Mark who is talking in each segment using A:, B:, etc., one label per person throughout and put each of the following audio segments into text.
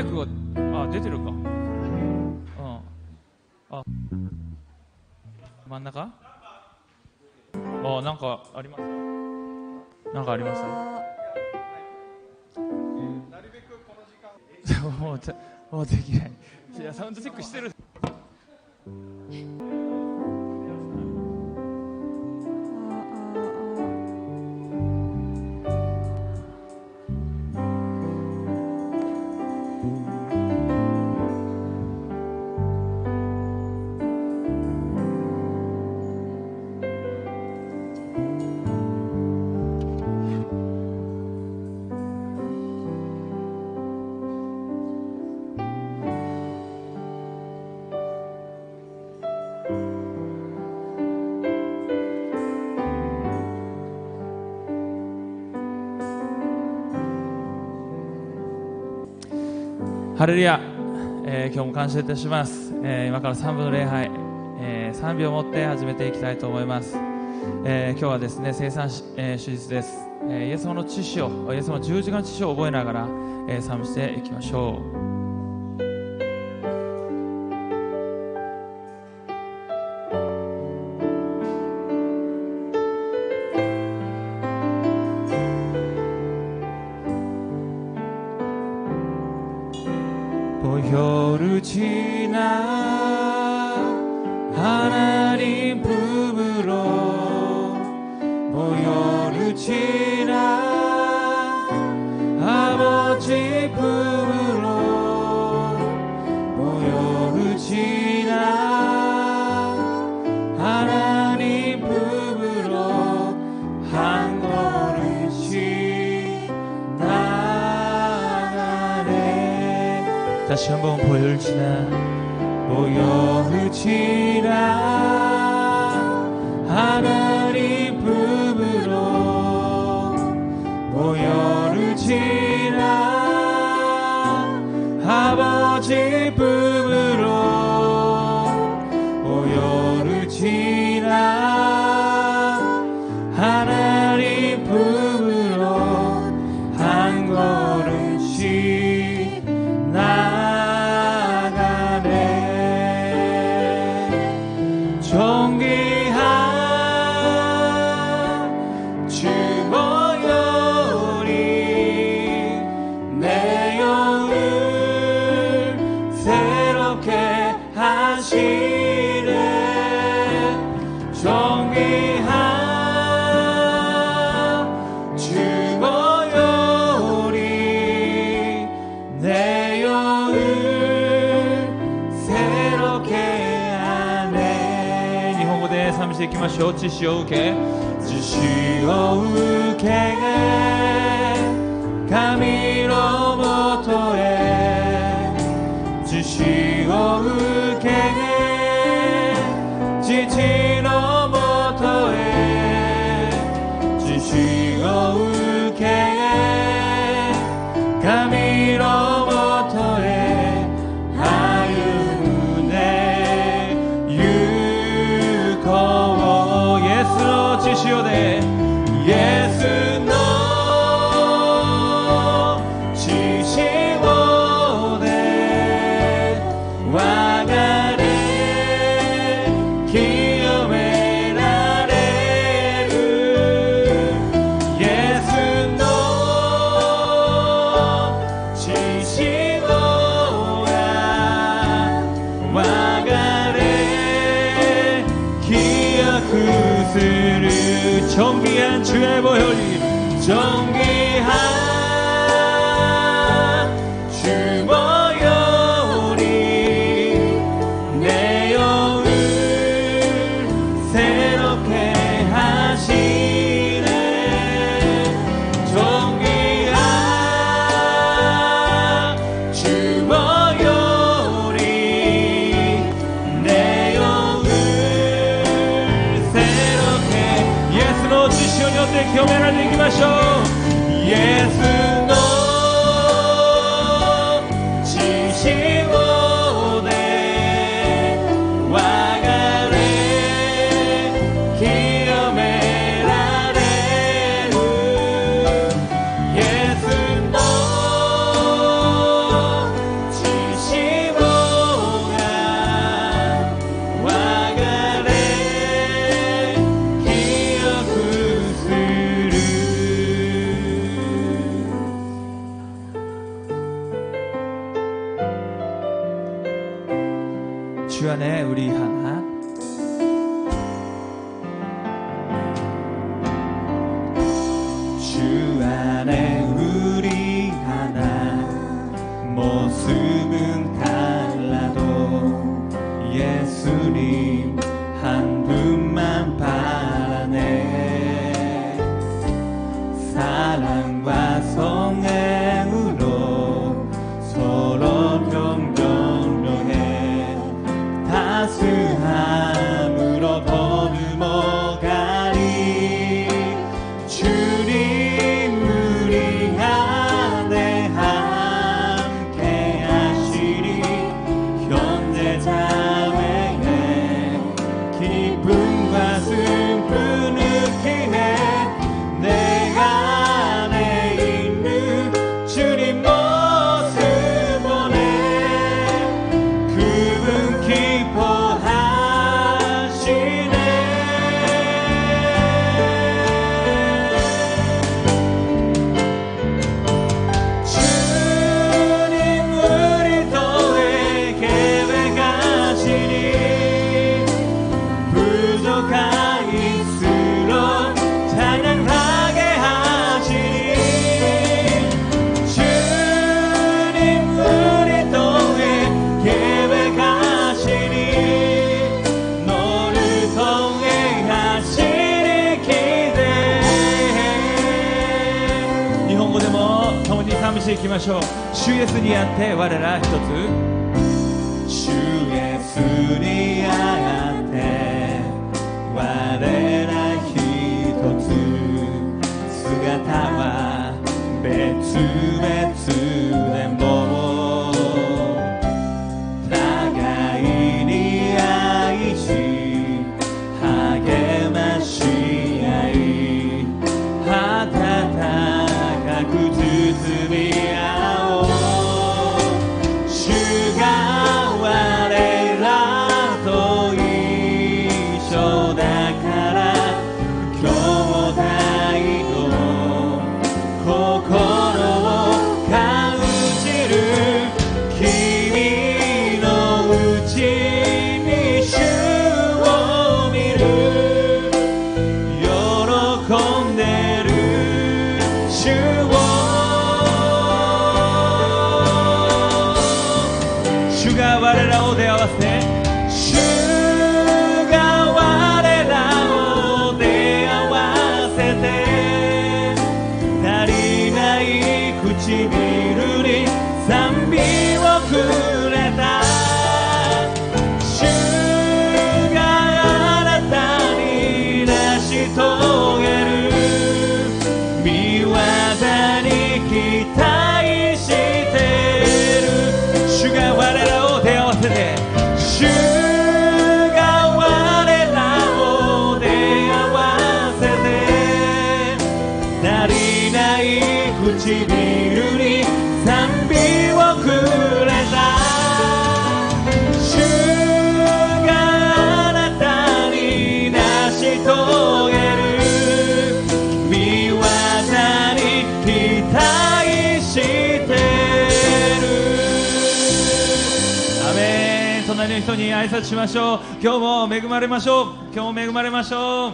A: マイクが出てるか。真ん中。なんかあります。なんかあります。
B: なるべくこの時間
A: もうできない。いや、サウンドチェックしてる。ハレルヤ、今日も感謝いたします。今から3分の礼拝、3秒を持って始めていきたいと思います。今日はですね、生産手術です。イエス様の知識を、イエス様の十字架の知識を覚えながら、賛美していきましょう。보혈지나 하나님 품으로 보혈지나 아버지 품으로 보혈지나 하나님 품으로 한 걸음씩 나가네. 다시 한번 보혈지나 하나님 품으로 보혈지나 아버지 품으로 보혈지나 하나님 품으로 한 걸음씩 나가네. 존귀한 주 보혈이 내 영을 새롭게 하시네. 존귀한 주 보혈이 내 영을 새롭게 하네. 日本語で賛美していきましょう。知識を受け、知識を受け、神のもとへ、知識を受け、父のもとへ、知識を受け、神のもとへ歩むね。行こう。イエスの知識をで、イエスの知識をで、我が霊清められる。イエスの知識をが我が霊記憶する。존귀한 주의 보혈이 존귀한 주 보혈이 내 영을 새롭게 하시네. 존귀한 주 보혈이 내 영을 새롭게. 예수의 지식을 여태 경외를 이기ましょう。イエスの知識をで我が霊清められる。イエスの知주 안에 우리 하나
C: 주 안에 우리 하나 모습은 달라도 예수님 한 분만 바라네. 사랑과 성행으로 서로 경건해 다스함으로 거듭어가리. 주님 우리 안에 함께 하시리. 현재 자매의 기쁨과 슬픔 느끼네. 내 안에 있는 주님 모습 보네. 그분 기뻐하시네. 주님 우리 또해 계획하시니 부족할수록 찬양하게 하시니. 주님 우리 또해 계획하시니 너를 통해 하시니 기대해.
A: 日本語でも共に賛美していきましょう。主イエスにあって我ら一つ。
C: 주 예수니 아테 와레라 히토츠 스가타와 베츠베츠네모 다가이니 아이시 하게마시아이 하타타가 구즈즈미아오. 주가我らと一緒だから兄弟と心を感じる。君のうちに主を見る。喜んでる主を。主が我らを出会わせ、主が我らを出会わせて、足りない唇に賛美をくれた。主があなたに成し遂げる御業に期待してる。主が我らを出会わせて、主が我らを出会わせて、足りない唇に賛美をくれた。主があなたに成し遂げる御業に期待してる。
A: アメン。隣の人に挨拶しましょう。今日も恵まれましょう。今日も恵まれましょう。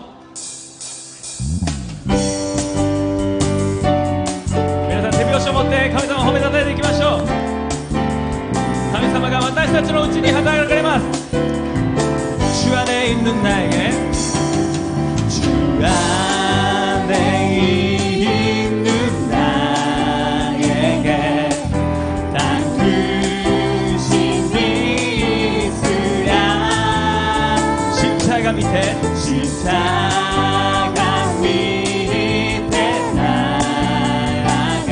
A: 皆さん手拍子を持って神様を褒めたたえていきましょう。神様が私たちのうちに働かれます。主はね、있는 나에게
C: 주 안에 있는 나에게 단 크신 빛이야.
A: 십자가 밑에
C: 십자가 밑에 날아가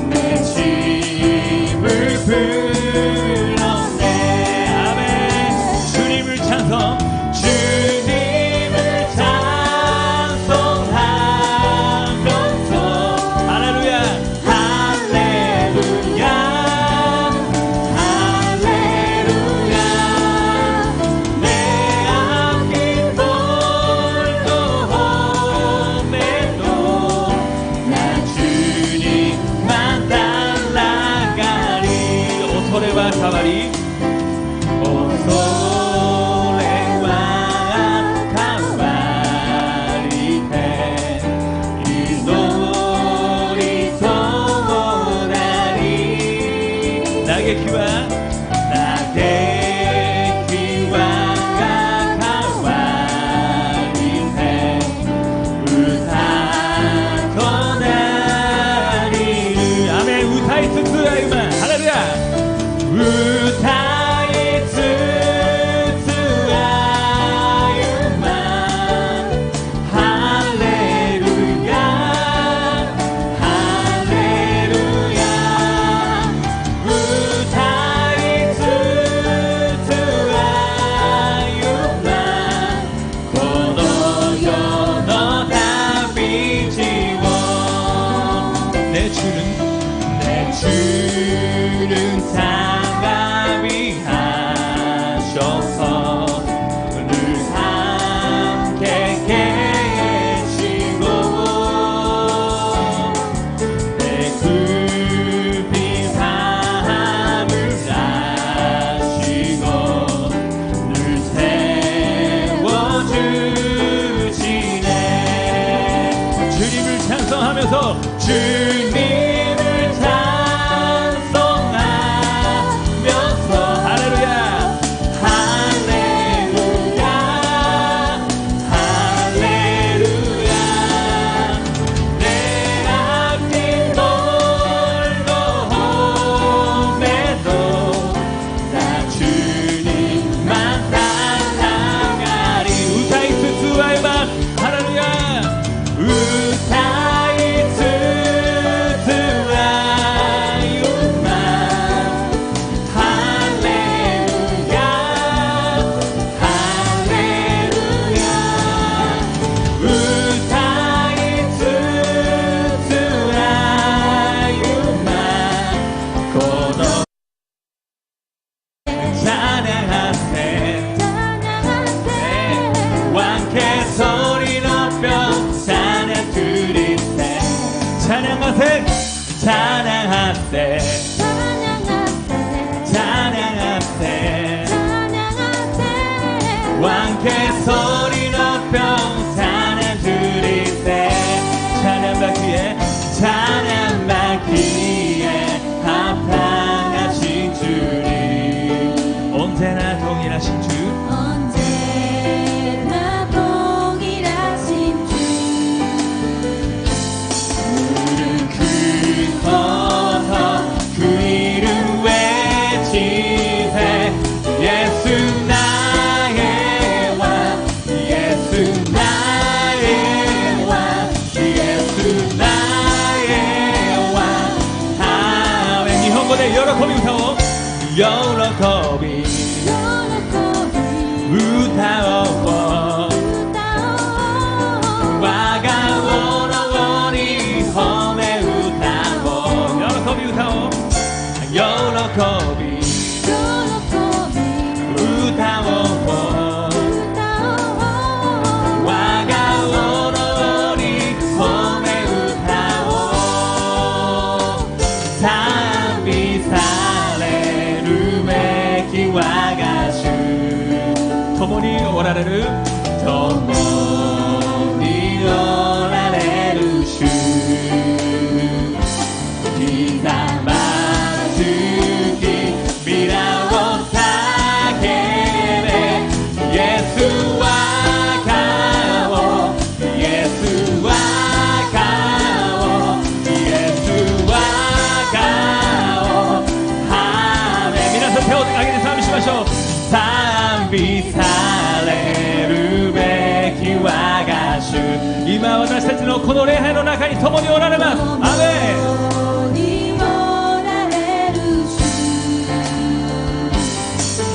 C: 내 짐을 풀었네.
A: 아멘. 주님을 찬송.
C: 주님을 주님을 찬송하면서 주님을 찬송하면서 할렐루야 할렐루야 할렐루야 내 앞길 멀고 험해도 나 주님만 사랑하리 우타이트 수아이만 할렐루야 우타이트 수아이만 할렐루야 할렐루야 우타이트 수아이만 고도 찬양하세 왕께 소리 높여 찬양 드리세 찬양하세 찬양하세 찬양하세 왕께 소리 높여 찬양 드리세 찬양받기에 찬양받기에 합당하신 주님 언제나 동일하신 주
D: 언제나 동일하신 주
C: 무릎 꿇어서 그 이름 외치세 예수 나의 왕 예수 나의 왕 예수 나의 왕 아멘 일본어의 요로코비 우타오 요로코비 우타오 와가 오로오니 홈에 우타오 요로코비 우타오 요로코비 우타오 와가 오로오니 홈에 우타오賛美されるべき我が主共におられる共におられる主刻まずき皆を叫べイエスは顔イエスは顔イエスは顔ハーメン皆さん手を挙げて賛美しましょう賛美されるべき我が主今私たちのこの礼拝の中に共におられますアーメン
D: 共におられる主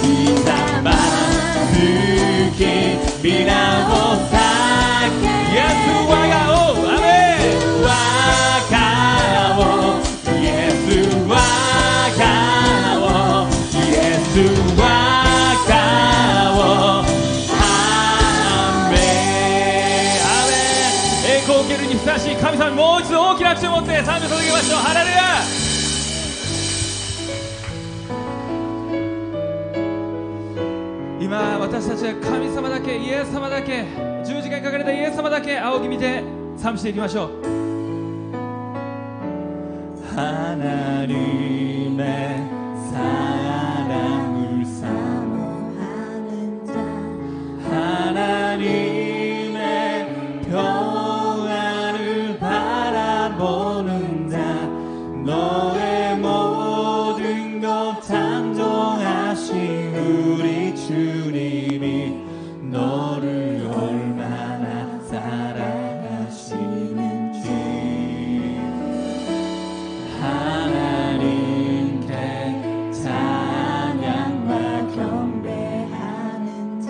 C: 刻まずき皆を叫べイエス我が王アーメン我が王イエス我が王イエス我が王アーメンアーメン栄光を受けるにふさわしい神様にもう一度大きな口を持って賛美を捧げましょうハレルヤ今私たちは神様だけイエス様だけ十字架にかかれたイエス様だけ仰ぎ見て賛美していきましょう하나님의 사랑을 사모하는 자 하나님의 평안을 바라보는 자 너의 모든 것 창조하신 우리 주님이 너를 얼마나 사랑하시는지 하나님께 찬양과 경배하는 자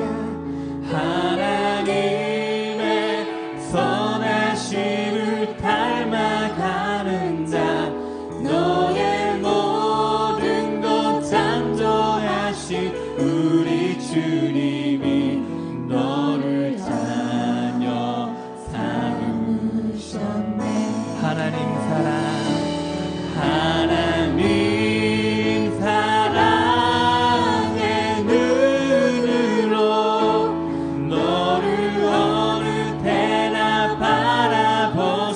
C: 하나님의 선하심을 닮아가는 자 너의 모든 것 창조하신 우리 주님이 너를 자녀 삼으셨네 하나님 사랑 하나님 사랑의 눈으로 너를 어느 때나 바라보시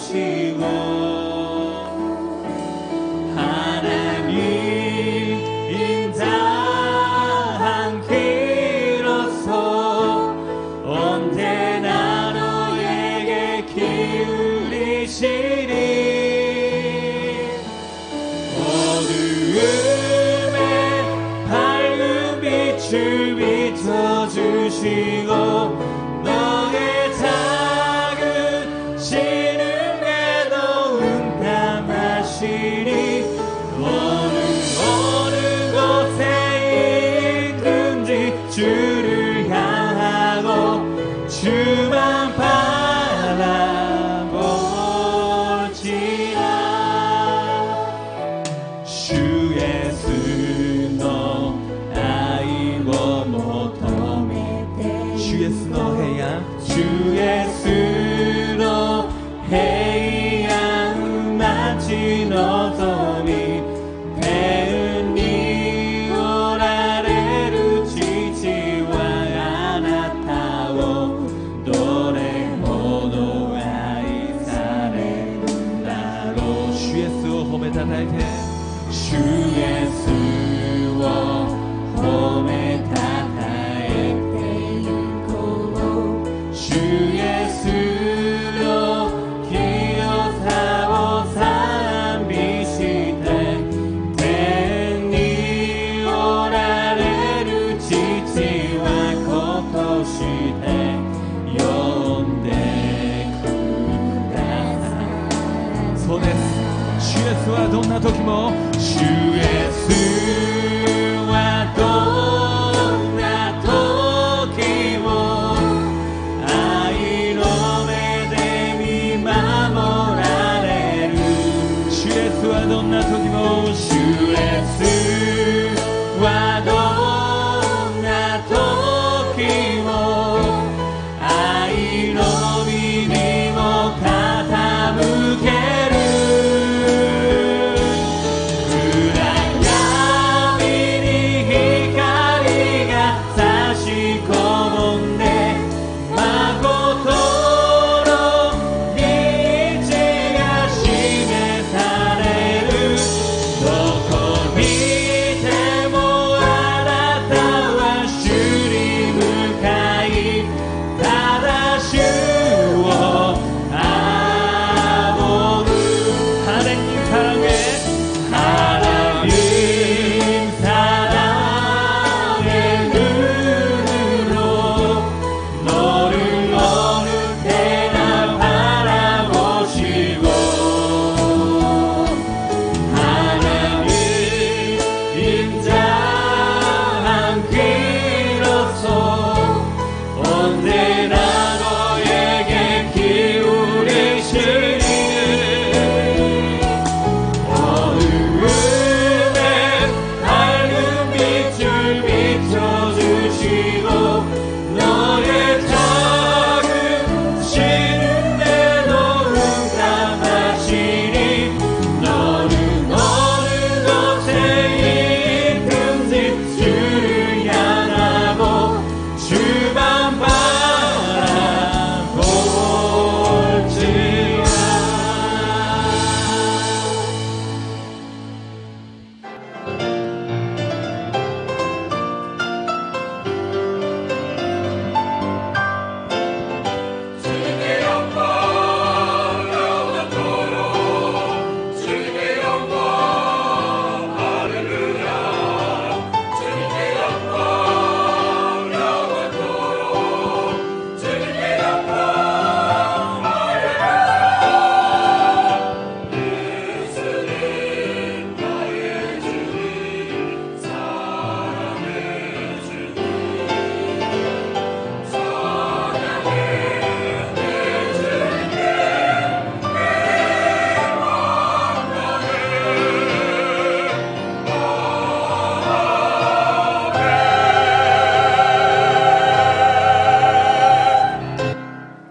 C: 이시리 어두움에 밝은 빛을 비춰주시고 너의 작은 시름에도 응답하시니 어느 곳에 있든지 주를 향하고 주만 바라볼지라 주 예수 너 아이고 못하네 주 예수 너 해야 주 예수 너 해야 마치 너더니 대은니 오라레루 지지와 아나타오 노래 모두 아이사레 나로 주 예수 홈에 다다이테 주 예수와 홈에 다다이테 유고 주 예수로 기어사오 산비시대 대니 오라레루 지지와 코토시대 요온데 쿠다사 손에 주 예수와 동나 도키모 주 예수와 동나 도키모 아이놈의 데미 마모라레루 주 예수와 동나 도키모 주 예수와 동나 도키모 아이놈이 니모 다다무게루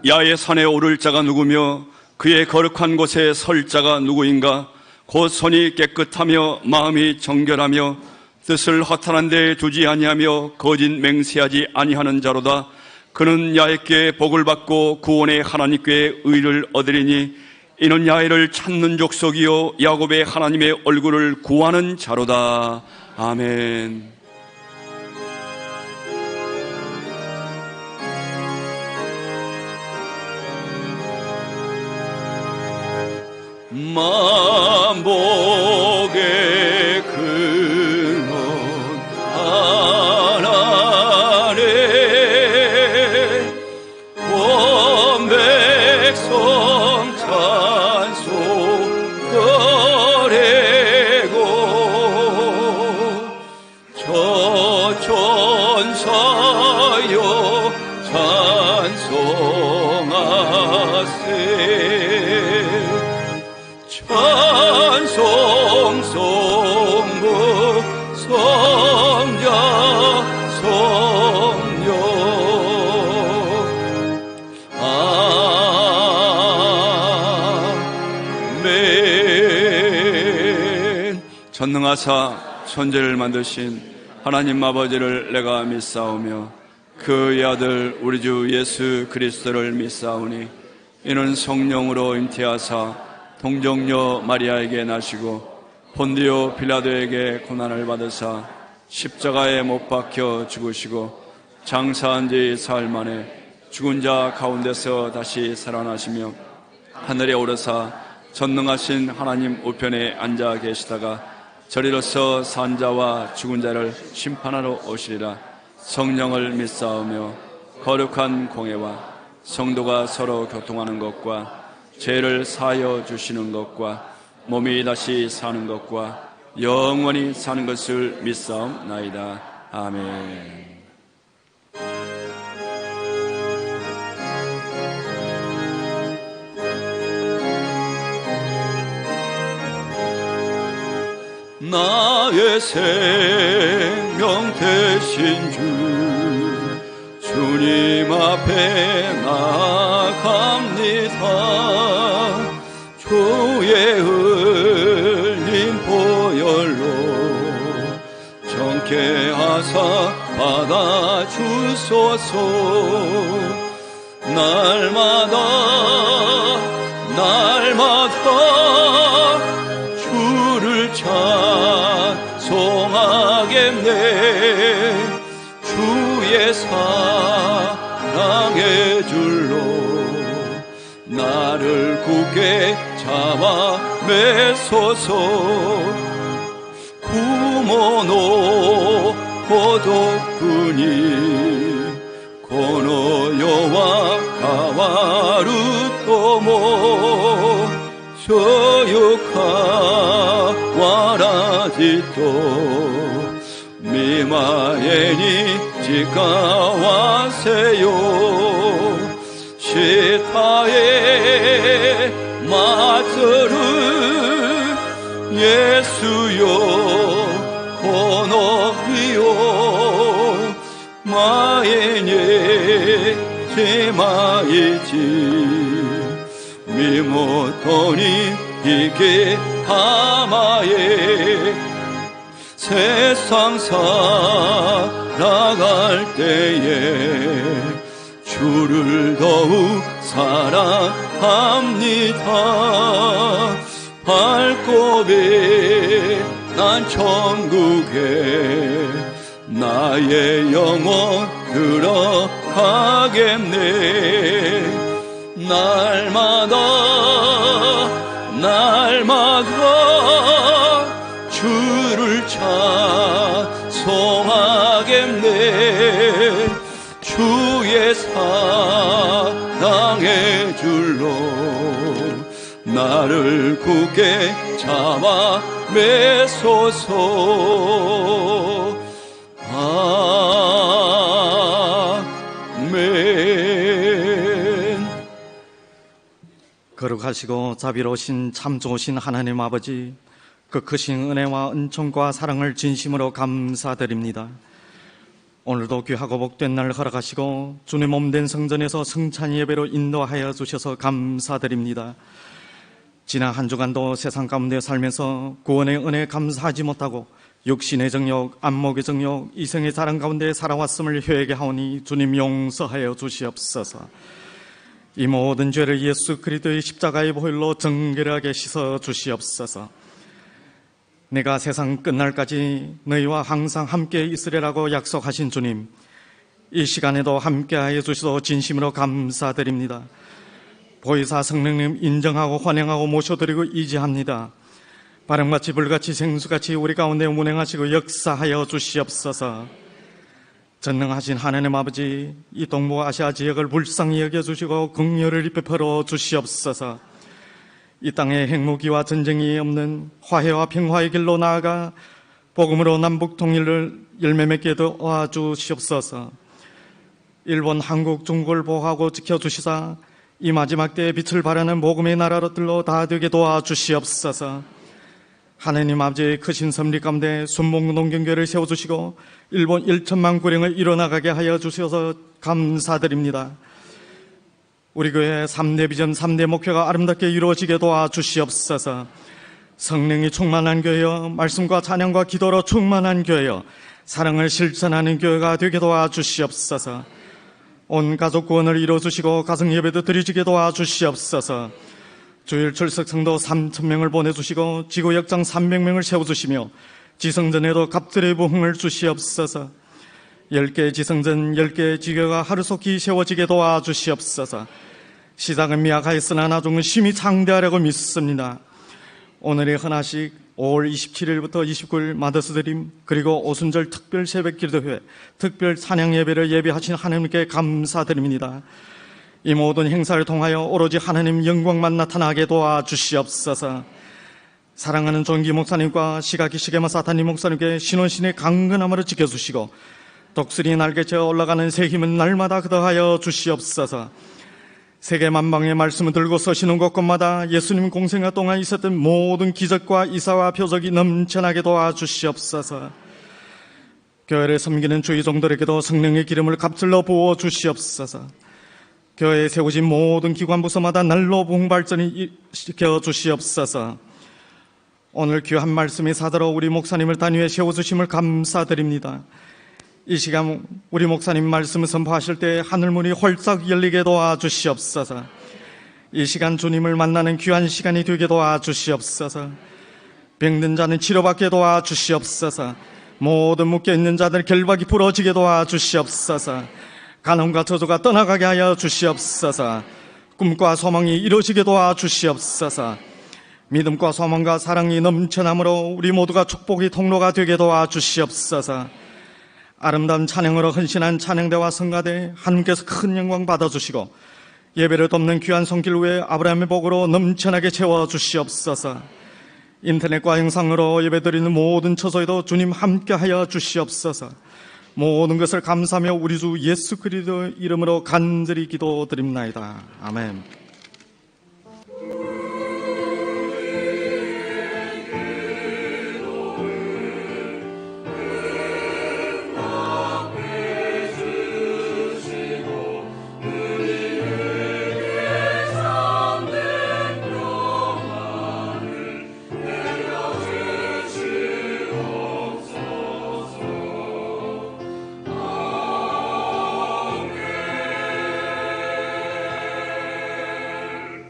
E: 야의 산에 오를 자가 누구며 그의 거룩한 곳에 설 자가 누구인가? 곧 손이 깨끗하며 마음이 정결하며 뜻을 허탄한 데에 두지 아니하며 거짓 맹세하지 아니하는 자로다. 그는 야훼께 복을 받고 구원의 하나님께 의를 얻으리니 이는 야훼를 찾는 족속이요 야곱의 하나님의 얼굴을 구하는 자로다. 아멘. 만복의 근원 하나네 온 백성 찬송 드리고 저 천사여 찬송하세 찬송 성부 성자 성령 아멘. 전능하사 천지를 만드신 하나님 아버지를 내가 믿사오며 그의 아들 우리 주 예수 그리스도를 믿사오니 이는 성령으로 잉태하사 동정녀 마리아에게 나시고 본디오 빌라도에게 고난을 받으사 십자가에 못 박혀 죽으시고 장사한 지 사흘 만에 죽은 자 가운데서 다시 살아나시며 하늘에 오르사 전능하신 하나님 우편에 앉아 계시다가 저리로서 산 자와 죽은 자를 심판하러 오시리라. 성령을 믿사오며 거룩한 공회와 성도가 서로 교통하는 것과 죄를 사하여 주시는 것과 몸이 다시 사는 것과 영원히 사는 것을 믿사옵나이다. 아멘. 나의 생명 되신 주님 앞에 나아갑니다. 주의 흘린 보혈로 정케 하사 받아주소서. 날마다 주를 찬송하겠네. 주의 사랑의 줄로 나를 굳게 잡아 매소서. 구모노 도뿐이 고노요와 가와루토모 소유카와라지토 미마에니 지카와세요. 시타에 마츠르 예수요 고노히요 마에니 제마이지 미모토니 이게 다마에 세상 살아갈 때에 주를 더욱 사랑합니다. 발꼽이 난 천국에 나의 영혼 들어가겠네. 날마다 주를 찬송하겠네. 주의 사랑의 줄로 나를 굳게 잡아 매소서. 아멘.
F: 거룩하시고 자비로우신 참 좋으신 하나님 아버지, 그 크신 은혜와 은총과 사랑을 진심으로 감사드립니다. 오늘도 귀하고 복된 날 허락하시고 주님 몸된 성전에서 성찬 예배로 인도하여 주셔서 감사드립니다. 지난 한 주간도 세상 가운데 살면서 구원의 은혜 감사하지 못하고 육신의 정욕, 안목의 정욕, 이생의 자랑 가운데 살아왔음을 회개하오니 주님 용서하여 주시옵소서. 이 모든 죄를 예수 그리스도의 십자가의 보혈로 정결하게 씻어 주시옵소서. 내가 세상 끝날까지 너희와 항상 함께 있으리라고 약속하신 주님, 이 시간에도 함께하여 주셔서 진심으로 감사드립니다. 보혜사 성령님 인정하고 환영하고 모셔드리고 이지합니다. 바람같이 불같이 생수같이 우리 가운데 운행하시고 역사하여 주시옵소서. 전능하신 하나님 아버지, 이 동북아시아 지역을 불쌍히 여겨주시고 긍휼을 베풀어 주시옵소서. 이 땅에 핵무기와 전쟁이 없는 화해와 평화의 길로 나아가 복음으로 남북 통일을 열매 맺게 도와주시옵소서. 일본, 한국, 중국을 보호하고 지켜주시사 이 마지막 때에 빛을 발하는 복음의 나라들로 다 되게 도와주시옵소서. 하나님 아버지의 크신 섭리 가운데 순복농경교회를 세워주시고 일본 1천만 구령을 이뤄나가게 하여 주셔서 감사드립니다. 우리 교회 3대 비전 3대 목표가 아름답게 이루어지게 도와주시옵소서. 성령이 충만한 교회여, 말씀과 찬양과 기도로 충만한 교회여, 사랑을 실천하는 교회가 되게 도와주시옵소서. 온 가족 구원을 이루어주시고 가정 예배도 드리지게 도와주시옵소서. 주일 출석 성도 3,000명을 보내주시고 지구 역장 300명을 세워주시며 지성전에도 갑절의 부흥을 주시옵소서. 10개의 지성전 10개의 지교가 하루속히 세워지게 도와주시옵소서. 시작은 미약하였으나 나중은 심히 창대하려고 믿습니다. 오늘의 헌화식 5월 27일부터 29일 마더스드림, 그리고 오순절 특별 새벽 기도회, 특별 찬양 예배를 예비하신 하나님께 감사드립니다. 이 모든 행사를 통하여 오로지 하나님 영광만 나타나게 도와주시옵소서. 사랑하는 존귀 목사님과 시각이 시게마 사탄님 목사님께 신원신의 강건함으로 지켜주시고 독수리 날개쳐 올라가는 새 힘은 날마다 거듭하여 주시옵소서. 세계 만방의 말씀을 들고 서시는 곳곳마다 예수님 공생활 동안 있었던 모든 기적과 이사와 표적이 넘쳐나게 도와주시옵소서. 교회를 섬기는 주의 종들에게도 성령의 기름을 갑절로 부어 주시옵소서. 교회에 세우신 모든 기관 부서마다 날로 부흥 발전이 시켜 주시옵소서. 오늘 귀한 말씀의 사도로 우리 목사님을 단위에 세워주심을 감사드립니다. 이 시간 우리 목사님 말씀을 선포하실 때 하늘문이 홀싹 열리게 도와주시옵소서. 이 시간 주님을 만나는 귀한 시간이 되게 도와주시옵소서. 병든 자는 치료받게 도와주시옵소서. 모든 묶여있는 자들 결박이 풀어지게 도와주시옵소서. 간음과 저주가 떠나가게 하여 주시옵소서. 꿈과 소망이 이루어지게 도와주시옵소서. 믿음과 소망과 사랑이 넘쳐나므로 우리 모두가 축복의 통로가 되게 도와주시옵소서. 아름다운 찬양으로 헌신한 찬양대와 성가대 하나님께서 큰 영광 받아주시고 예배를 돕는 귀한 손길 위에 아브라함의 복으로 넘쳐나게 채워주시옵소서. 인터넷과 영상으로 예배드리는 모든 처소에도 주님 함께하여 주시옵소서. 모든 것을 감사하며 우리 주 예수 그리스도의 이름으로 간절히 기도드립나이다. 아멘.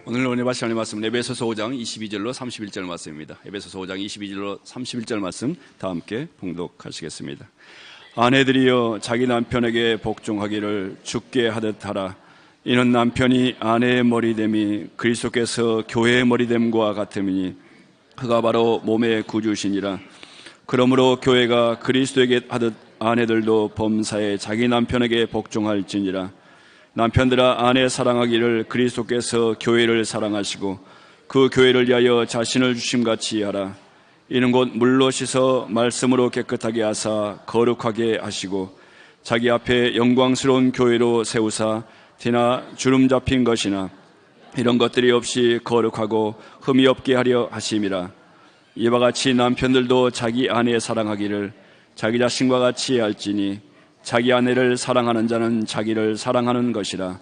E: 오늘 은혜 받으실 하나님의 말씀은 에베소서 5장 22절로 31절 말씀입니다. 에베소서 5장 22절로 31절 말씀 다 함께 봉독하시겠습니다. 아내들이여 자기 남편에게 복종하기를 주께 하듯 하라. 이는 남편이 아내의 머리됨이 그리스도께서 교회의 머리됨과 같음이니 그가 바로 몸의 구주시니라. 그러므로 교회가 그리스도에게 하듯 아내들도 범사에 자기 남편에게 복종할지니라. 남편들아 아내 사랑하기를 그리스도께서 교회를 사랑하시고 그 교회를 위하여 자신을 주심같이 하라. 이는 곧 물로 씻어 말씀으로 깨끗하게 하사 거룩하게 하시고 자기 앞에 영광스러운 교회로 세우사 티나 주름 잡힌 것이나 이런 것들이 없이 거룩하고 흠이 없게 하려 하심이라. 이와 같이 남편들도 자기 아내 사랑하기를 자기 자신과 같이 할지니 자기 아내를 사랑하는 자는 자기를 사랑하는 것이라.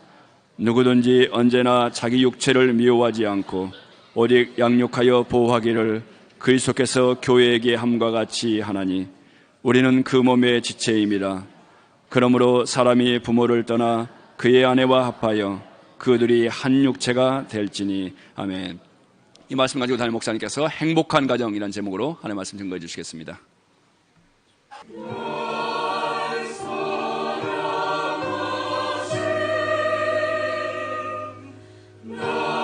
E: 누구든지 언제나 자기 육체를 미워하지 않고 오직 양육하여 보호하기를 그리스도께서 교회에게 함과 같이 하나니 우리는 그 몸의 지체임이라. 그러므로 사람이 부모를 떠나 그의 아내와 합하여 그들이 한 육체가 될지니. 아멘. 이 말씀 가지고 담임 목사님께서 행복한 가정이라는 제목으로 하나님의 말씀 증거해 주시겠습니다.
D: 나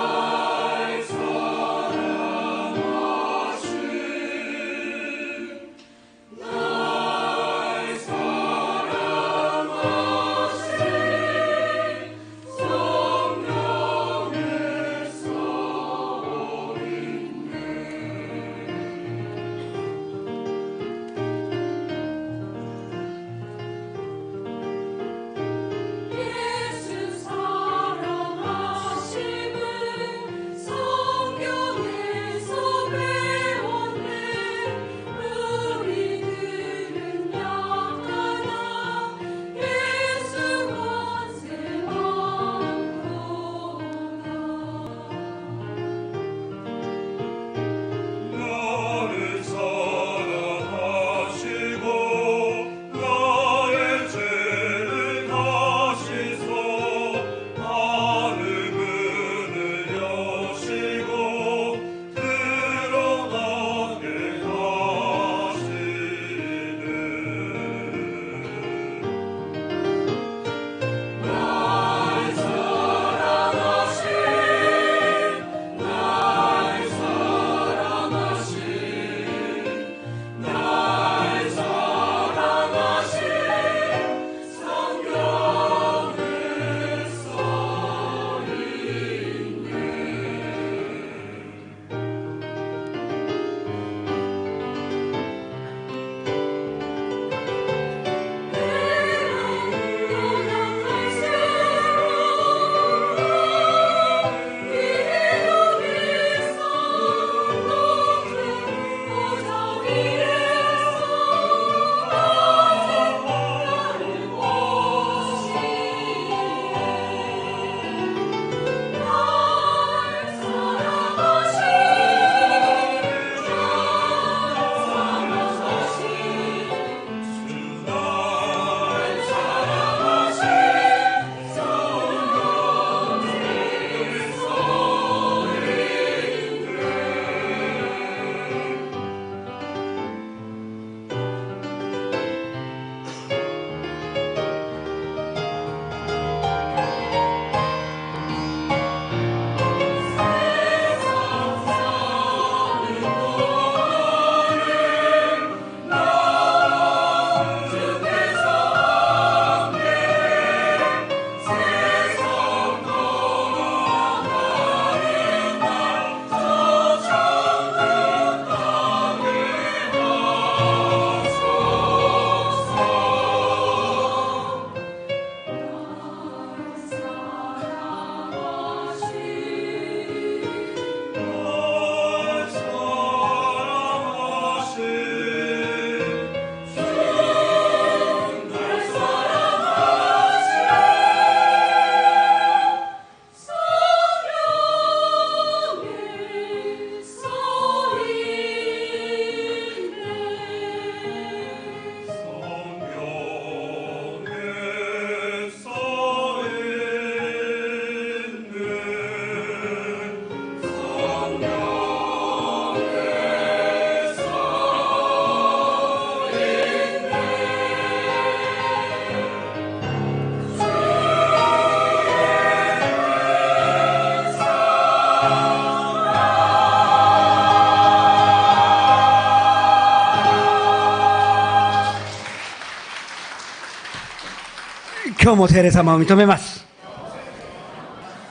G: 今日も聖霊様を認めます。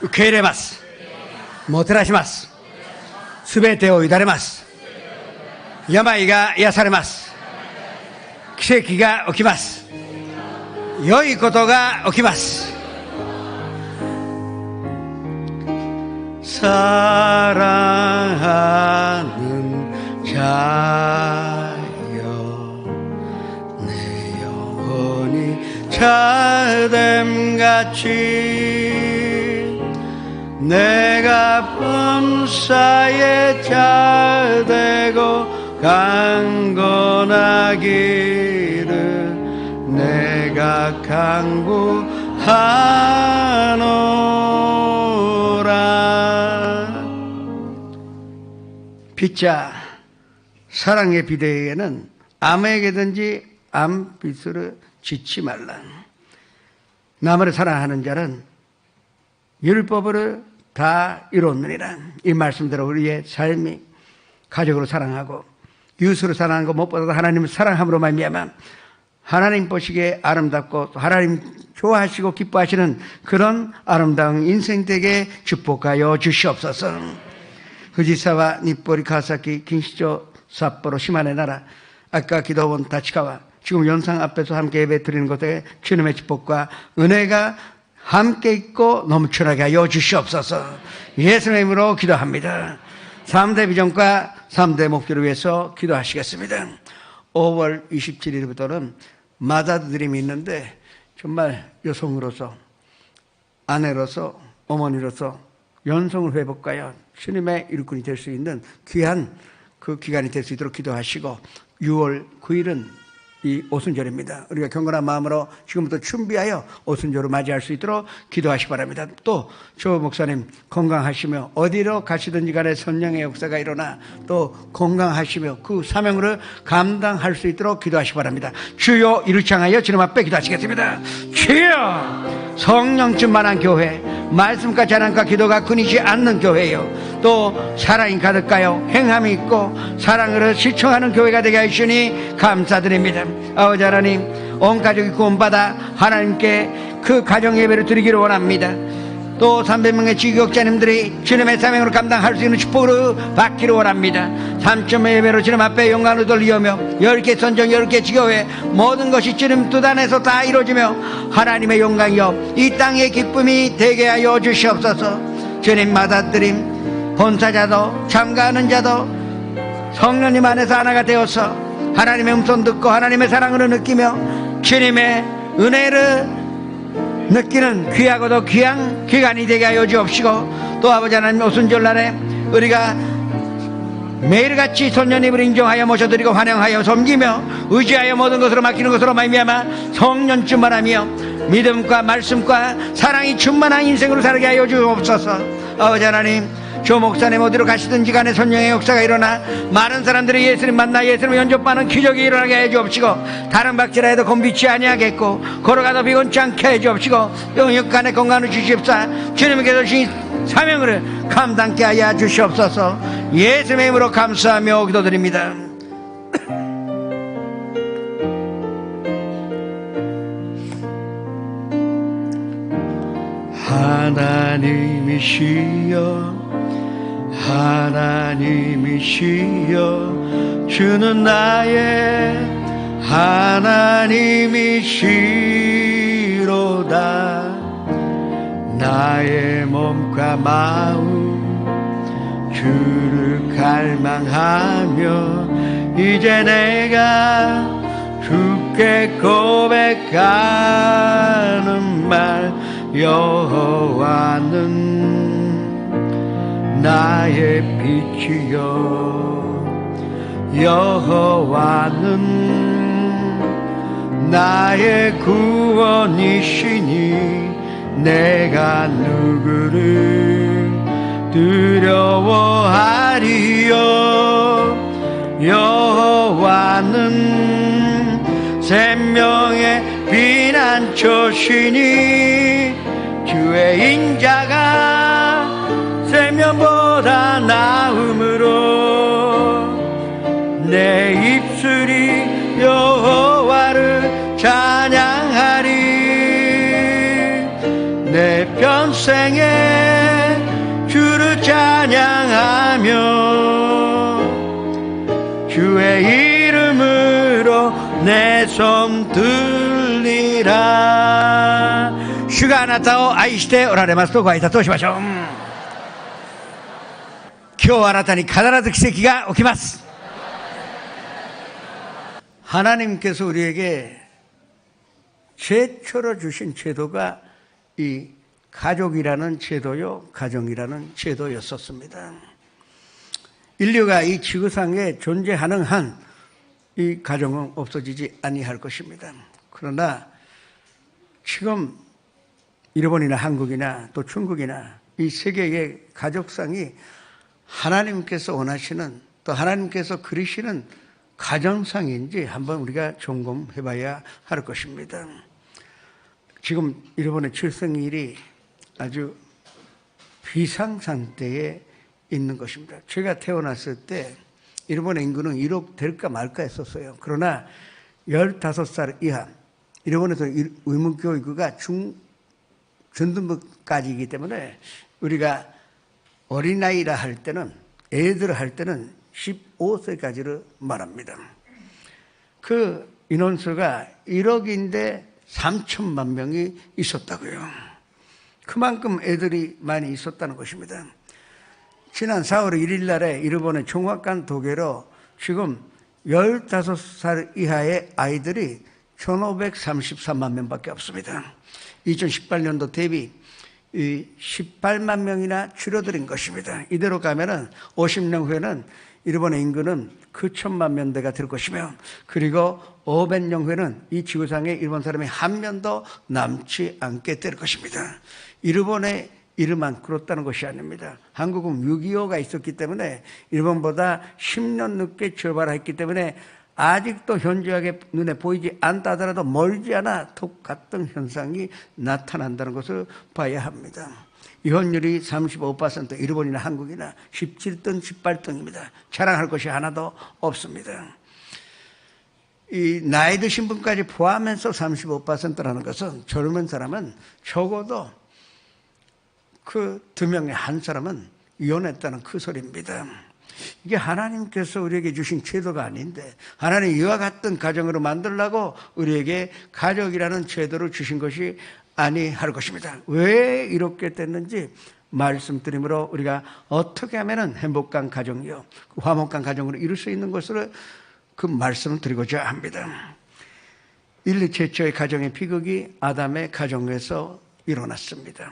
G: 受け入れます。もてなします。すべてを委ねます。病が癒されます。奇跡が起きます。良いことが起きます。 사랑하는 자여 내 영혼이 자됨같이 내가 범사에 잘되고 강건하기를 내가 강구하노라. 빛자 사랑의 비대에는 아무에게든지 암빛으로 짓지 말라. 남을 사랑하는 자는 율법을 다 이뤘느니라. 이 말씀대로 우리의 삶이 가족으로 사랑하고 이웃으로 사랑하는 것 무엇보다도 하나님을 사랑함으로 말미암아 하나님 보시기에 아름답고 하나님 좋아하시고 기뻐하시는 그런 아름다운 인생 되게 축복하여 주시옵소서. 후지사와 니뽀리 가사키 긴시조 삿포로 시마네 나라 아까 기도원 다치카와 지금 연상 앞에서 함께 예배 드리는 것에 주님의 축복과 은혜가 함께 있고 넘쳐나게 하여 주시옵소서. 예수님의 이름으로 기도합니다. 3대 비전과 3대 목표를 위해서 기도하시겠습니다. 5월 27일부터는 마다드림이 있는데 정말 여성으로서 아내로서 어머니로서 연성을 회복하여 주님의 일꾼이 될 수 있는 귀한 그 기간이 될 수 있도록 기도하시고 6월 9일은 이 오순절입니다. 우리가 경건한 마음으로 지금부터 준비하여 오순절을 맞이할 수 있도록 기도하시기 바랍니다. 또 조 목사님 건강하시며 어디로 가시든지 간에 성령의 역사가 일어나 또 건강하시며 그 사명을 감당할 수 있도록 기도하시기 바랍니다. 주여 이를 향하여 주님 앞에 기도하시겠습니다. 주여 성령 충만한 교회, 말씀과 자랑과 기도가 끊이지 않는 교회요, 또 사랑이 가득하여 행함이 있고 사랑으로 실천하는 교회가 되게 하시니 감사드립니다. 아버지 하나님, 온 가족이 구원받아 하나님께 그 가정 예배를 드리기를 원합니다. 또 300명의 지교육자님들이 주님의 사명으로 감당할 수 있는 축복을 받기를 원합니다. 3점 예배로 주님 앞에 영광을 돌리며 10개 선정 10개 지교회 모든 것이 주님 뜻 안에서 다 이루어지며 하나님의 영광이요 이 땅의 기쁨이 되게 하여 주시옵소서. 주님 받아들임 본사자도 참가하는 자도 성령님 안에서 하나가 되어서 하나님의 음성 듣고 하나님의 사랑을 느끼며 주님의 은혜를 느끼는 귀하고도 귀한 기간이 되게 하여 주옵시고, 또 아버지 하나님 오순절날에 우리가 매일같이 손녀님을 인정하여 모셔드리고 환영하여 섬기며 의지하여 모든 것으로 맡기는 것으로 말미암아 성령 충만하며 믿음과 말씀과 사랑이 충만한 인생으로 살게 하여 주옵소서. 아버지 하나님, 조 목사님 어디로 가시든지 간에 성령의 역사가 일어나 많은 사람들이 예수님 만나 예수님 연접하는 기적이 일어나게 해 주옵시고, 다른 박지라 해도 곤비치 아니하겠고 걸어가도 비곤치 않게 해 주옵시고, 영육간에 건강을 주시옵사 주님께서 주신 사명을 감당케 하여 주시옵소서. 예수님의 이름으로 감사하며 기도드립니다. 하나님이시여 하나님이시여 주는 나의 하나님이시로다. 나의 몸과 마음 주를 갈망하며 이제 내가 주께 고백하는 말, 여호와는 나의 빛이요 여호와는 나의 구원이시니 내가 누구를 두려워하리요. 여호와는 생명의 피난처시니 주의 인자가 생명보다 나음으로 내 입술이 여호와를 찬양하리. 일생에 주를 찬양하며 주의 이름으로 내 손 들리라. 주가あなたを愛しておられますとご挨拶をしましょう。今日あなたに必ず奇跡が起きます。 하나님께서 우리에게 최초로 주신 제도가 이 가족이라는 제도요, 가정이라는 제도였었습니다. 인류가 이 지구상에 존재하는 한 이 가정은 없어지지 아니할 것입니다. 그러나 지금 일본이나 한국이나 또 중국이나 이 세계의 가족상이 하나님께서 원하시는 또 하나님께서 그리시는 가정상인지 한번 우리가 점검해 봐야 할 것입니다. 지금 일본의 출생률이 아주 비상상태에 있는 것입니다. 제가 태어났을 때 일본의 인구는 1억 될까 말까 했었어요. 그러나 15살 이하, 일본에서 의무교육가 중등부까지이기 때문에 우리가 어린아이라 할 때는, 애들 할 때는 15세까지를 말합니다. 그 인원수가 1억인데 3천만 명이 있었다고요. 그만큼 애들이 많이 있었다는 것입니다. 지난 4월 1일 날에 일본의 종합관 통계로 지금 15살 이하의 아이들이 1533만 명밖에 없습니다. 2018년도 대비 18만 명이나 줄어든 것입니다. 이대로 가면은 50년 후에는 일본의 인구는 그 1000만 명대가 될 것이며, 그리고 500년 후에는 이 지구상에 일본 사람이 한 명도 남지 않게 될 것입니다. 일본의 이름만 그렇다는 것이 아닙니다. 한국은 6.25가 있었기 때문에 일본보다 10년 늦게 출발했기 때문에 아직도 현저하게 눈에 보이지 않다 하더라도 멀지 않아 똑같은 현상이 나타난다는 것을 봐야 합니다. 이혼율이 35%, 일본이나 한국이나 17등, 18등입니다. 자랑할 것이 하나도 없습니다. 이 나이 드신 분까지 포함해서 35%라는 것은 젊은 사람은 적어도 그 2명의 한 사람은 이혼했다는 그 소리입니다. 이게 하나님께서 우리에게 주신 제도가 아닌데, 하나님 이와 같은 가정으로 만들려고 우리에게 가족이라는 제도를 주신 것이 아니할 것입니다. 왜 이렇게 됐는지 말씀드리므로 우리가 어떻게 하면 행복한 가정이요, 화목한 가정으로 이룰 수 있는 것을 그 말씀을 드리고자 합니다. 인류 최초의 가정의 비극이 아담의 가정에서 일어났습니다.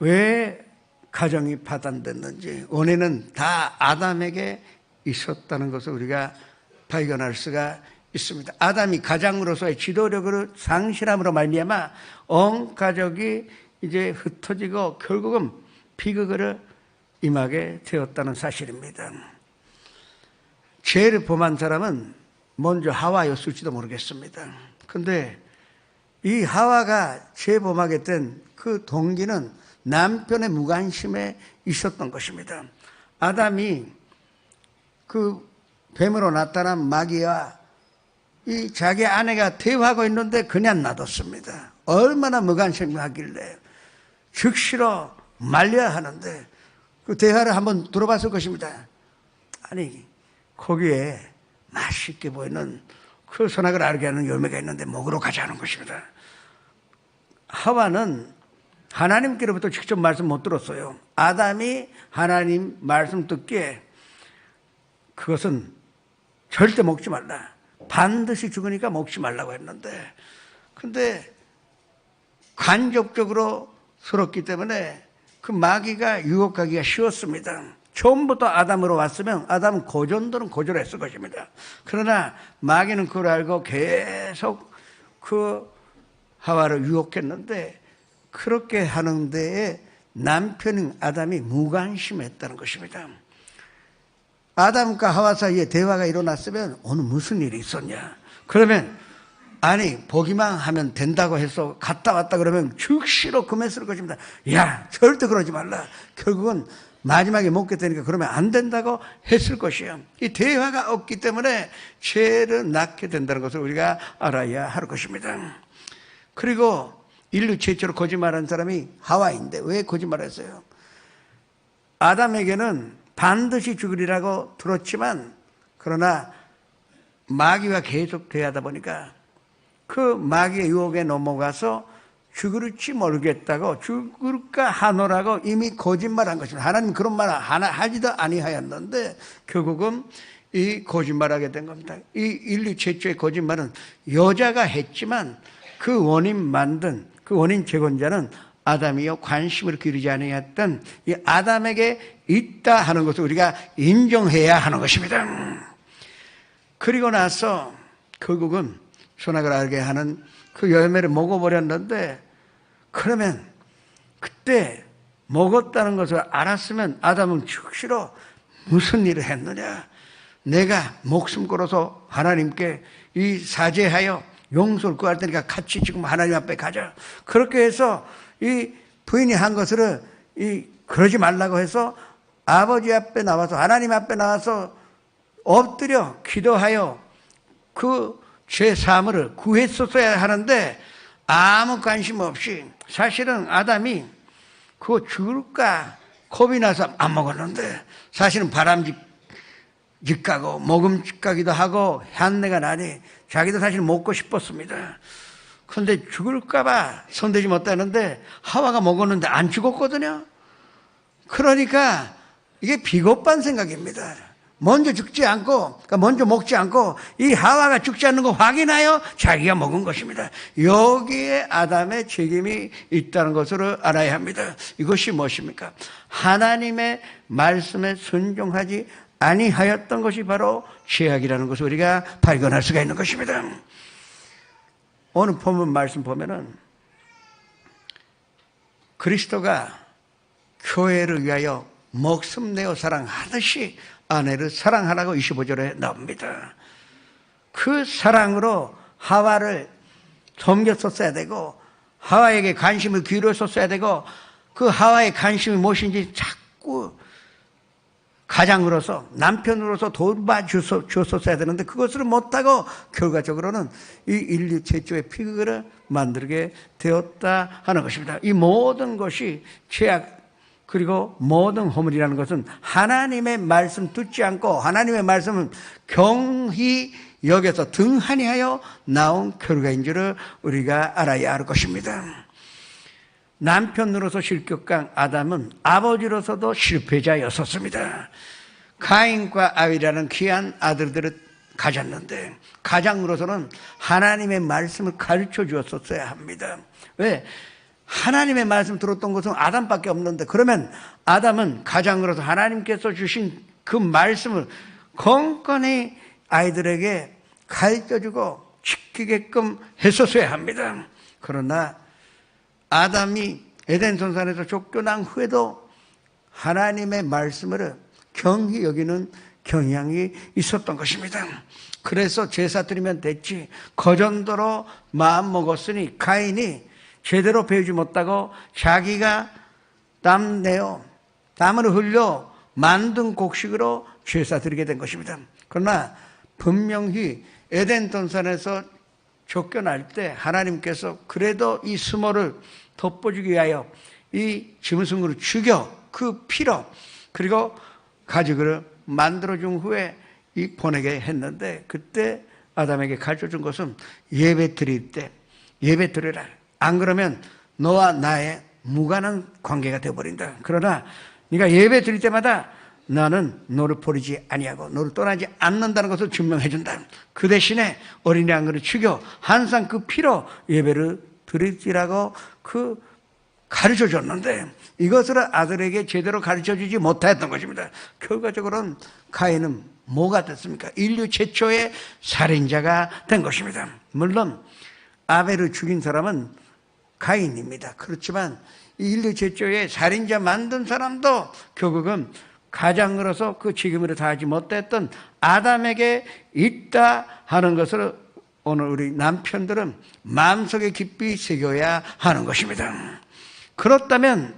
G: 왜 가정이 파탄됐는지 원인은 다 아담에게 있었다는 것을 우리가 발견할 수가 있습니다. 아담이 가장으로서의 지도력을 상실함으로 말미암아 온 가족이 이제 흩어지고 결국은 비극을 임하게 되었다는 사실입니다. 죄를 범한 사람은 먼저 하와였을지도 모르겠습니다. 그런데 이 하와가 죄 범하게 된 그 동기는 남편의 무관심에 있었던 것입니다. 아담이 그 뱀으로 나타난 마귀와 이 자기 아내가 대화하고 있는데 그냥 놔뒀습니다. 얼마나 무관심하길래 즉시로 말려야 하는데 그 대화를 한번 들어봤을 것입니다. 아니, 거기에 맛있게 보이는 그 선악을 알게 하는 열매가 있는데 먹으러 가자는 것입니다. 하와는 하나님께로부터 직접 말씀 못 들었어요. 아담이 하나님 말씀 듣기에 그것은 절대 먹지 말라, 반드시 죽으니까 먹지 말라고 했는데, 근데 간접적으로 들었기 때문에 그 마귀가 유혹하기가 쉬웠습니다. 처음부터 아담으로 왔으면 아담은 고전들은 고절했을 것입니다. 그러나 마귀는 그걸 알고 계속 그 하와를 유혹했는데, 그렇게 하는 데에 남편인 아담이 무관심했다는 것입니다. 아담과 하와 사이에 대화가 일어났으면 오늘 무슨 일이 있었냐, 그러면 아니 보기만 하면 된다고 해서 갔다 왔다 그러면 즉시로 금했을 것입니다. 야, 절대 그러지 말라, 결국은 마지막에 먹게 되니까 그러면 안 된다고 했을 것이에요. 이 대화가 없기 때문에 죄를 낳게 된다는 것을 우리가 알아야 할 것입니다. 그리고 인류 최초로 거짓말한 사람이 하와인데 왜 거짓말했어요? 아담에게는 반드시 죽으리라고 들었지만 그러나 마귀와 계속 대하다 보니까 그 마귀의 유혹에 넘어가서 죽을지 모르겠다고 죽을까 하노라고 이미 거짓말한 것입니다. 하나님 그런 말 하지도 아니하였는데 결국은 이 거짓말하게 된 겁니다. 이 인류 최초의 거짓말은 여자가 했지만 그 원인 제공자는 아담이요 관심을 기울이지 아니했던 이 아담에게 있다 하는 것을 우리가 인정해야 하는 것입니다. 그리고 나서 결국은 선악을 알게 하는 그 열매를 먹어버렸는데 그러면 그때 먹었다는 것을 알았으면 아담은 즉시로 무슨 일을 했느냐? 내가 목숨 걸어서 하나님께 이 사죄하여 용서를 구할 테니까 같이 지금 하나님 앞에 가자. 그렇게 해서 이 부인이 한 것을 그러지 말라고 해서 아버지 앞에 나와서 하나님 앞에 나와서 엎드려 기도하여 그 죄 사함을 구했었어야 하는데 아무 관심 없이 사실은 아담이 그거 죽을까 겁이 나서 안 먹었는데 사실은 바람직하고 먹음직하기도 하고 향내가 나니 자기도 사실 먹고 싶었습니다. 그런데 죽을까 봐 손대지 못하는데 하와가 먹었는데 안 죽었거든요. 그러니까 이게 비겁한 생각입니다. 먼저 죽지 않고, 그러니까 먼저 먹지 않고 이 하와가 죽지 않는 거 확인하여 자기가 먹은 것입니다. 여기에 아담의 책임이 있다는 것을 알아야 합니다. 이것이 무엇입니까? 하나님의 말씀에 순종하지 아니하였던 것이 바로 죄악이라는 것을 우리가 발견할 수가 있는 것입니다. 오늘 본문 말씀 보면은 그리스도가 교회를 위하여 목숨 내어 사랑하듯이 아내를 사랑하라고 25절에 나옵니다. 그 사랑으로 하와를 섬겼었어야 되고 하와에게 관심을 기울였었어야 되고 그 하와의 관심이 무엇인지 자꾸 가장으로서 남편으로서 돌봐주었어야 되는데 그것을 못하고 결과적으로는 이 인류 최초의 피그를 만들게 되었다 하는 것입니다. 이 모든 것이 죄악 그리고 모든 허물이라는 것은 하나님의 말씀 듣지 않고 하나님의 말씀은 경히 여겨서 등한히 하여 나온 결과인 줄을 우리가 알아야 할 것입니다. 남편으로서 실격한 아담은 아버지로서도 실패자였었습니다. 가인과 아벨이라는 귀한 아들들을 가졌는데 가장으로서는 하나님의 말씀을 가르쳐 주었어야 합니다. 왜? 하나님의 말씀 들었던 것은 아담밖에 없는데 그러면 아담은 가장으로서 하나님께서 주신 그 말씀을 건건히 아이들에게 가르쳐주고 지키게끔 했었어야 합니다. 그러나 아담이 에덴 동산에서 쫓겨난 후에도 하나님의 말씀을 경히 여기는 경향이 있었던 것입니다. 그래서 제사 드리면 됐지 거전도로 마음먹었으니 가인이 제대로 배우지 못하고 자기가 땀을 흘려 만든 곡식으로 제사 드리게 된 것입니다. 그러나 분명히 에덴 동산에서 쫓겨날 때 하나님께서 그래도 이 수모를 덮어주기 위하여 이 짐승으로 죽여 그 피로 그리고 가죽을 만들어준 후에 이 보내게 했는데 그때 아담에게 가르쳐준 것은 예배 드릴 때 예배 드려라. 안 그러면 너와 나의 무관한 관계가 되어버린다. 그러나 네가 예배 드릴 때마다 나는 너를 버리지 아니하고 너를 떠나지 않는다는 것을 증명해준다. 그 대신에 어린이 한 그릇 죽여 항상 그 피로 예배를 드리라고 가르쳐줬는데 이것을 아들에게 제대로 가르쳐주지 못했던 것입니다. 결과적으로는 가인은 뭐가 됐습니까? 인류 최초의 살인자가 된 것입니다. 물론 아벨을 죽인 사람은 가인입니다. 그렇지만 인류 최초의 살인자 만든 사람도 결국은 가장으로서 그 책임을 다하지 못했던 아담에게 있다 하는 것을 오늘 우리 남편들은 마음속에 깊이 새겨야 하는 것입니다. 그렇다면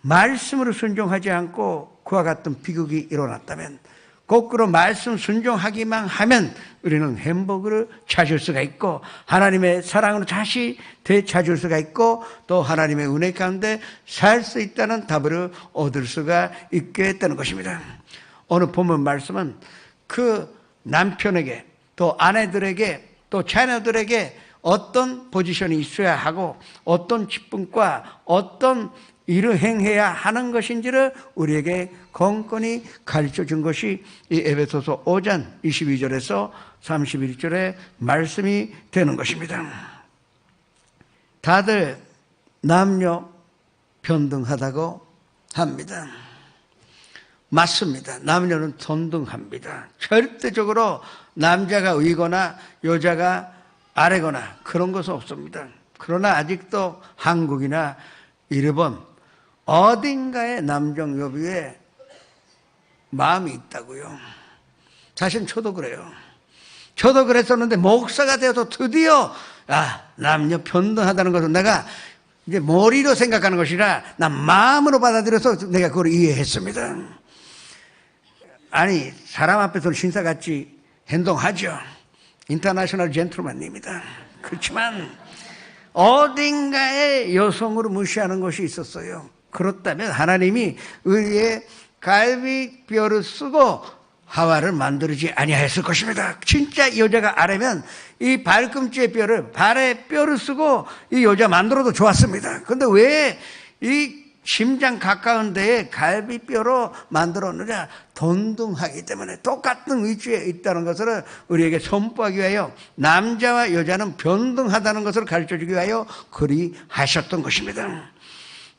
G: 말씀으로 순종하지 않고 그와 같은 비극이 일어났다면 거꾸로 말씀 순종하기만 하면 우리는 행복을 찾을 수가 있고 하나님의 사랑으로 다시 되찾을 수가 있고 또 하나님의 은혜 가운데 살 수 있다는 답을 얻을 수가 있게 되는 것입니다. 오늘 본문 말씀은 그 남편에게 또 아내들에게 또 자녀들에게 어떤 포지션이 있어야 하고 어떤 직분과 어떤 일을 행해야 하는 것인지를 우리에게 건건히 가르쳐 준 것이 이 에베소서 5장 22절에서 31절의 말씀이 되는 것입니다. 다들 남녀 평등하다고 합니다. 맞습니다. 남녀는 동등합니다. 절대적으로 남자가 위거나 여자가 아래거나 그런 것은 없습니다. 그러나 아직도 한국이나 일본 어딘가에 남정 여비에 마음이 있다고요. 사실 저도 그래요. 저도 그랬었는데 목사가 되어서 드디어 남녀 평등하다는 것은 내가 이제 머리로 생각하는 것이라 난 마음으로 받아들여서 내가 그걸 이해했습니다. 아니 사람 앞에서 신사같이 행동하죠. 인터내셔널 젠틀맨입니다. 그렇지만 어딘가에 여성으로 무시하는 것이 있었어요. 그렇다면 하나님이 우리의 갈비뼈를 쓰고 하와를 만들지 아니하였을 것입니다. 진짜 여자가 아래면 이 발꿈치의 뼈를 발의 뼈를 쓰고 이 여자 만들어도 좋았습니다. 그런데 왜 이 심장 가까운 데에 갈비뼈로 만들었느냐? 동등하기 때문에 똑같은 위치에 있다는 것을 우리에게 선포하기 위하여 남자와 여자는 평등하다는 것을 가르쳐주기 위하여 그리하셨던 것입니다.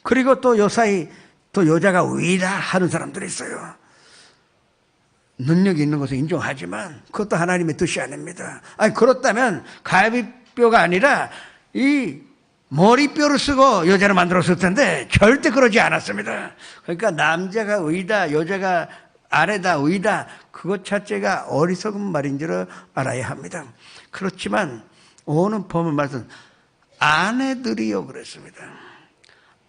G: 그리고 또 요사이 또 여자가 위다 하는 사람들이 있어요. 능력이 있는 것을 인정하지만 그것도 하나님의 뜻이 아닙니다. 아니 그렇다면 갈비뼈가 아니라 이 머리뼈를 쓰고 여자를 만들었을 텐데 절대 그러지 않았습니다. 그러니까 남자가 위다 여자가 아래다 위다 그것 자체가 어리석은 말인 줄 알아야 합니다. 그렇지만 오늘 보면 말씀 아내들이요 그랬습니다.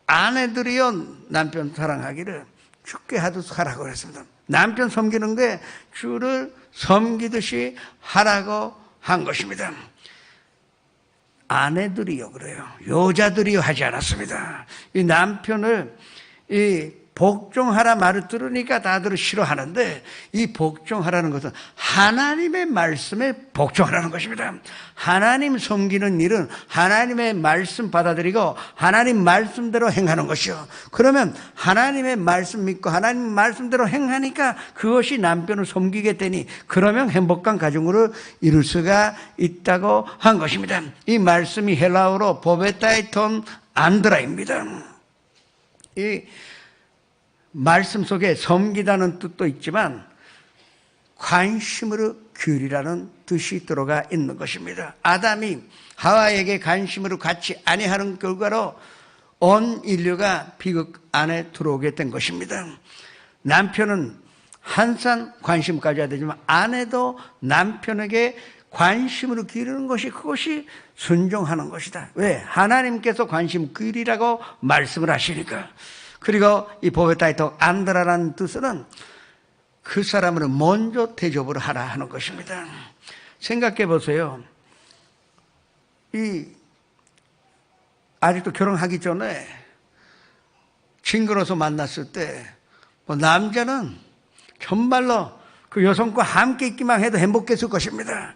G: 아내들이요 남편 사랑하기를 죽게 하듯 하라고 그랬습니다. 남편 섬기는 게 주를 섬기듯이 하라고 한 것입니다. 아내들이요 그래요. 여자들이요 하지 않았습니다. 이 남편을 이 복종하라 말을 들으니까 다들 싫어하는데 이 복종하라는 것은 하나님의 말씀에 복종하라는 것입니다. 하나님 섬기는 일은 하나님의 말씀 받아들이고 하나님 말씀대로 행하는 것이요. 그러면 하나님의 말씀 믿고 하나님 말씀대로 행하니까 그것이 남편을 섬기게 되니 그러면 행복한 가정으로 이룰 수가 있다고 한 것입니다. 이 말씀이 헬라어로 보베타이톤 안드라입니다. 이 말씀 속에 섬기다는 뜻도 있지만 관심으로 기울이라는 뜻이 들어가 있는 것입니다. 아담이 하와에게 관심으로 갖지 아니하는 결과로 온 인류가 비극 안에 들어오게 된 것입니다. 남편은 항상 관심 가져야 되지만 아내도 남편에게 관심으로 기울이는 것이 그것이 순종하는 것이다. 왜? 하나님께서 관심 기울이라고 말씀을 하시니까. 그리고 이 보베타이토 안드라라는 뜻은 그 사람을 먼저 대접을 하라 하는 것입니다. 생각해 보세요. 아직도 결혼하기 전에 친구로서 만났을 때 남자는 정말로 그 여성과 함께 있기만 해도 행복했을 것입니다.